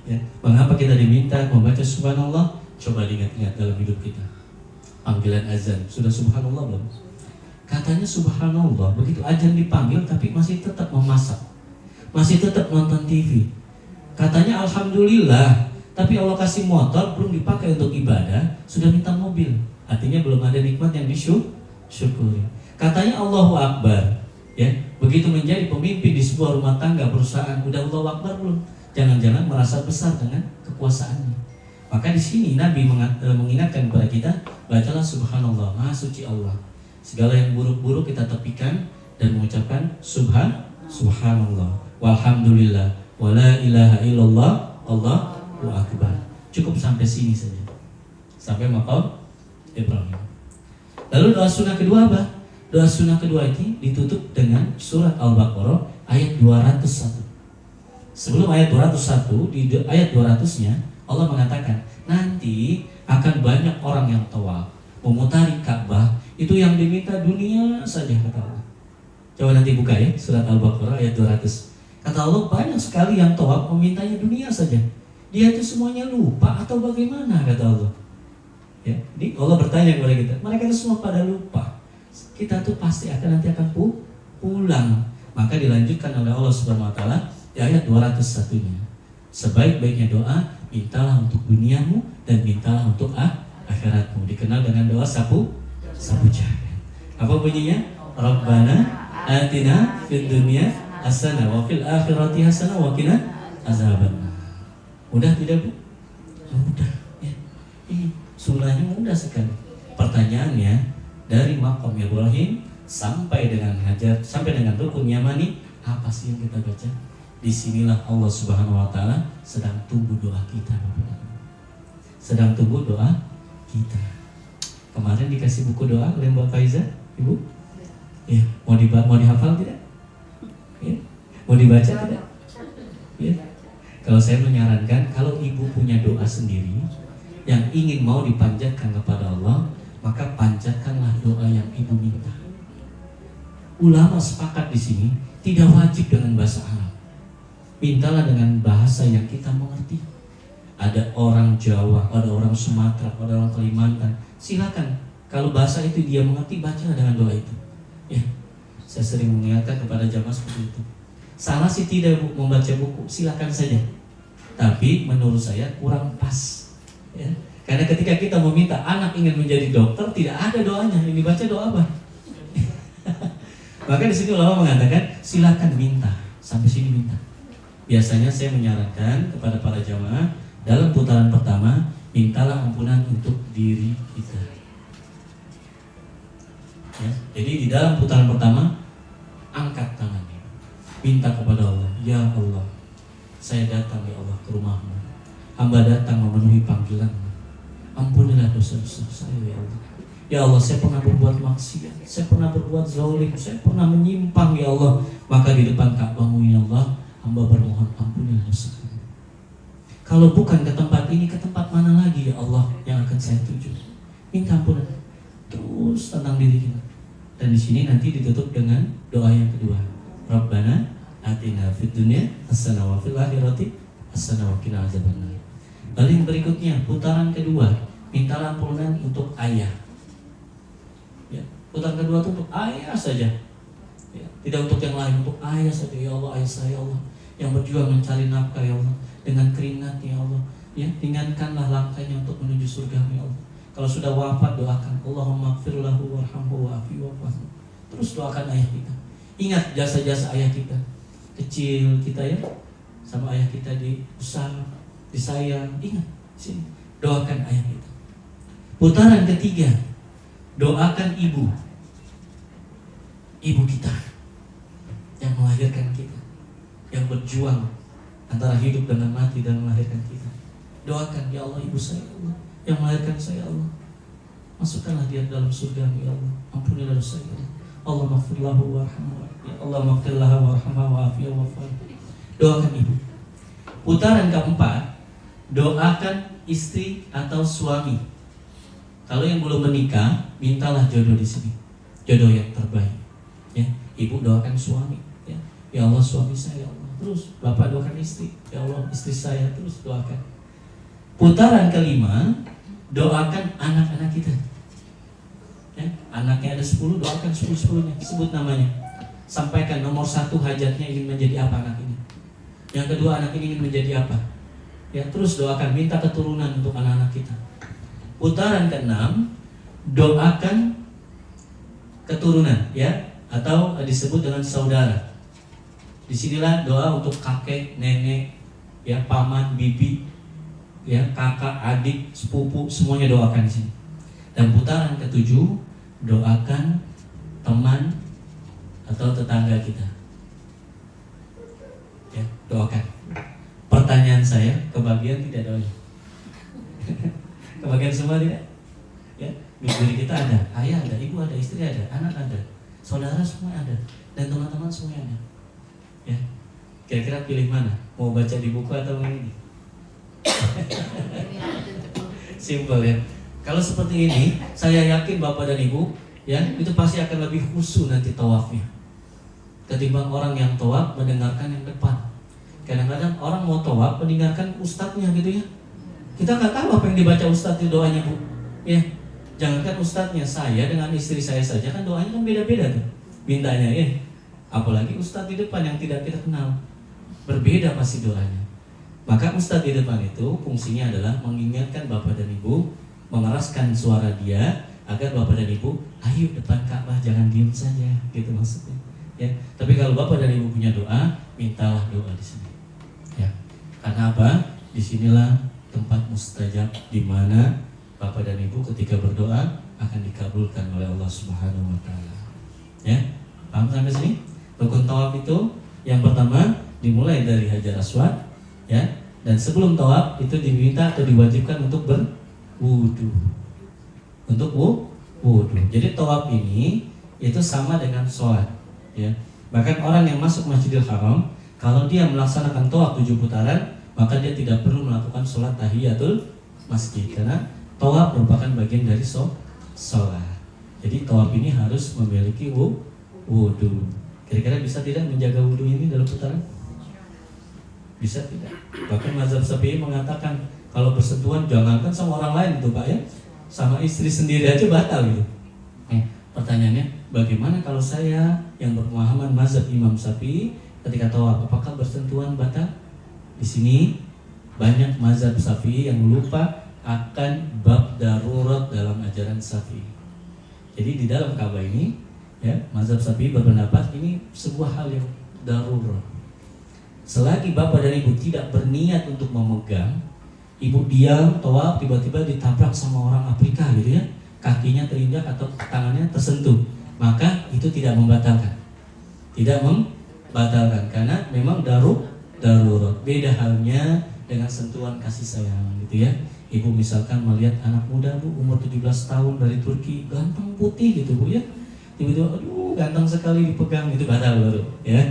Ya, mengapa kita diminta membaca subhanallah? Coba diingat-ingat dalam hidup kita. Panggilan azan, sudah subhanallah belum? Katanya subhanallah, begitu azan dipanggil tapi masih tetap memasak, masih tetap nonton TV. Katanya alhamdulillah, tapi Allah kasih motor belum dipakai untuk ibadah, sudah minta mobil. Artinya belum ada nikmat yang disyukuri. Katanya Allahu Akbar, ya, begitu menjadi pemimpin di sebuah rumah tangga, perusahaan, udah Allahu Akbar belum? Jangan-jangan merasa besar dengan kekuasaannya. Maka di sini Nabi mengingatkan kepada kita, bacalah subhanallah, maha suci Allah. Segala yang buruk-buruk kita tepikan dan mengucapkan subhanallah, walhamdulillah, wala ilaha illallah, Allahu akbar. Cukup sampai sini saja, sampai maqam Ibrahim. Lalu doa sunnah kedua apa? Doa sunnah kedua ini ditutup dengan surat Al-Baqarah ayat 201. Sebelum ayat 201, di ayat 200-nya Allah mengatakan, nanti akan banyak orang yang tawaf, memutari Ka'bah, itu yang diminta dunia saja, kata Allah. Coba nanti buka ya, surat Al-Baqarah ayat 200. Kata Allah, banyak sekali yang tawaf memintanya dunia saja. Dia itu semuanya lupa atau bagaimana, kata Allah. Ya, jadi Allah bertanya kepada kita, mereka itu semua pada lupa. Kita tuh pasti nanti akan pulang. Maka dilanjutkan oleh Allah Subhanahu wa taala di ayat 201-nya. Sebaik-baiknya doa, mintalah untuk duniamu dan mintalah untuk akhiratmu. Dikenal dengan doa sapu jagat. Apa bunyinya? Rabbana atina fid dunya hasanah wa fil akhirati hasanah wa qina azabannar. Mudah tidak, Bu? Mudah, ya. Ini sunnahnya mudah sekali. Pertanyaannya, dari maqam Ibrahim sampai dengan Hajar, sampai dengan rukun Yamani, apa sih yang kita baca? Disinilah Allah Subhanahu wa taala sedang tunggu doa kita, Bapak. Sedang tunggu doa kita. Kemarin dikasih buku doa oleh Mbak Faiza, Ibu. Ya, mau dihafal tidak? Ya. Mau dibaca tidak? Ya. Kalau saya menyarankan, kalau Ibu punya doa sendiri yang ingin mau dipanjatkan kepada Allah, maka panjatkanlah doa yang Ibu minta. Ulama sepakat di sini tidak wajib dengan bahasa Arab. Mintalah dengan bahasa yang kita mengerti. Ada orang Jawa, ada orang Sumatera, ada orang Kalimantan. Silakan, kalau bahasa itu dia mengerti, bacalah dengan doa itu. Ya, saya sering mengingatkan kepada jamaah seperti itu. Salah sih tidak membaca buku, silakan saja. Tapi menurut saya kurang pas. Ya, karena ketika kita meminta anak ingin menjadi dokter, tidak ada doanya. Yang dibaca doa apa? Maka di sini ulama mengatakan silakan minta, sampai sini minta. Biasanya saya menyarankan kepada para jamaah dalam putaran pertama, mintalah ampunan untuk diri kita. Ya, jadi di dalam putaran pertama, angkat tangannya, minta kepada Allah, ya Allah, saya datang ya Allah ke rumahmu, hamba datang memenuhi panggilanmu, ampunilah dosa-dosa saya ya Allah. Ya Allah, saya pernah berbuat maksiat, saya pernah berbuat zalim, saya pernah menyimpang ya Allah. Maka di depan Ka'bahmu ya Allah, hamba bermohon ampunilah dosa. Kalau bukan ke tempat ini, ke tempat mana lagi ya Allah yang akan saya tuju? Minta ampunan terus tentang diri kita. Dan di sini nanti ditutup dengan doa yang kedua. Rabbana atina fid dunya hasanah wa fil akhirati hasanah wa qina azabannar. Lalu yang berikutnya, putaran kedua, mintalah ampunan untuk ayah. Ya, putaran kedua itu untuk ayah saja. Ya, tidak untuk yang lain, untuk ayah saja. Ya Allah, ayah saya ya Allah, yang berjuang mencari nafkah ya Allah, dengan keringatnya ya Allah. Ya, ringankanlah langkahnya untuk menuju surga ya Allah. Kalau sudah wafat, doakan Allahumma gfir lahu warhamhu wa'afi wa'fu. Terus doakan ayah kita. Ingat jasa-jasa ayah kita. Kecil kita ya, sama ayah kita besar, disayang. Ingat sini, doakan ayah kita. Putaran ketiga, doakan ibu kita yang melahirkan kita, yang berjuang antara hidup dengan mati dan melahirkan kita. Doakan, ya Allah, ibu saya Allah yang melahirkan saya Allah, masukkanlah dia dalam surga ya Allah, ampunilah dosa ya Allah. Allah maghfirlahu warhamhu, ya Allah maghfirlahu warhamhu wa'afi wa'fu. Doakan ibu. Putaran keempat, doakan istri atau suami. Kalau yang belum menikah, mintalah jodoh di sini, jodoh yang terbaik. Ya, ibu doakan suami. Ya Allah, suami saya ya Allah, terus bapak doakan istri, ya Allah istri saya terus doakan. Putaran kelima, doakan anak-anak kita. Ya, anaknya ada 10, doakan 10-10-nya, sebut namanya. Sampaikan nomor 1 hajatnya ingin menjadi apa anak ini. Yang kedua anak ini ingin menjadi apa. Ya, terus doakan, minta keturunan untuk anak-anak kita. Putaran ke-6, doakan keturunan, ya, atau disebut dengan saudara. Disinilah doa untuk kakek, nenek, ya, paman, bibi, ya, kakak, adik, sepupu, semuanya doakan di sini. Dan putaran ke-7, doakan teman atau tetangga kita. Ya, doakan. Pertanyaan saya, kebagian tidak doanya? Kebagian semua tidak? Ya, di diri kita ada, ayah ada, ibu ada, istri ada, anak ada, saudara semua ada, dan teman-teman semua ada. Ya, kira-kira pilih mana? Mau baca di buku atau ini? Simple ya. Kalau seperti ini, saya yakin bapak dan ibu, ya, itu pasti akan lebih khusyuk nanti tawafnya. Ketimbang orang yang tawaf mendengarkan yang depan. Kadang-kadang orang mau tawaf mendengarkan ustadznya gitu ya. Kita nggak tahu apa yang dibaca ustadz di doanya, Bu. Ya, jangankan ustadznya, saya dengan istri saya saja kan doanya kan beda-beda tuh mintanya ya. Apalagi ustadz di depan yang tidak kita kenal, berbeda pasti doanya. Maka ustadz di depan itu fungsinya adalah mengingatkan bapak dan ibu, mengeraskan suara dia agar bapak dan ibu, ayo depan Ka'bah, jangan diem saja, gitu maksudnya. Ya, tapi kalau bapak dan ibu punya doa, mintalah doa di sini. Ya, karena apa? Disinilah tempat mustajab di mana bapak dan ibu ketika berdoa akan dikabulkan oleh Allah Subhanahu wa taala. Ya. Paham sampai sini? Rukun tawaf itu yang pertama dimulai dari Hajar Aswad, ya. Dan sebelum tawaf itu diminta atau diwajibkan untuk berwudu. Untuk wudu. Jadi tawaf ini itu sama dengan sholat, ya. Bahkan orang yang masuk Masjidil Haram, kalau dia melaksanakan tawaf 7 putaran, maka dia tidak perlu melakukan sholat tahiyatul masjid, karena tawaf merupakan bagian dari sholat. Jadi tawaf ini harus memiliki wudu. Kira-kira bisa tidak menjaga wudu ini dalam putaran? Bisa tidak? Bahkan mazhab Syafi'i mengatakan kalau bersentuhan jangankan sama orang lain itu Pak ya, sama istri sendiri aja batal gitu. Pertanyaannya, bagaimana kalau saya yang berpemahaman mazhab Imam Syafi'i ketika tawaf, apakah bersentuhan batal? Di sini banyak mazhab Syafi'i yang lupa akan bab darurat dalam ajaran Syafi'i. Jadi di dalam Ka'bah ini, ya, mazhab Syafi'i berpendapat ini sebuah hal yang darurat. Selagi bapak dan ibu tidak berniat untuk memegang, ibu diam tawaf tiba-tiba ditabrak sama orang Afrika gitu ya, kakinya terinjak atau tangannya tersentuh, maka itu tidak membatalkan. Tidak membatalkan karena memang darurat. Beda halnya dengan sentuhan kasih sayang gitu ya. Ibu misalkan melihat anak muda Bu umur 17 tahun dari Turki, ganteng putih gitu Bu ya, tiba-tiba aduh ganteng sekali dipegang, itu batal baru ya.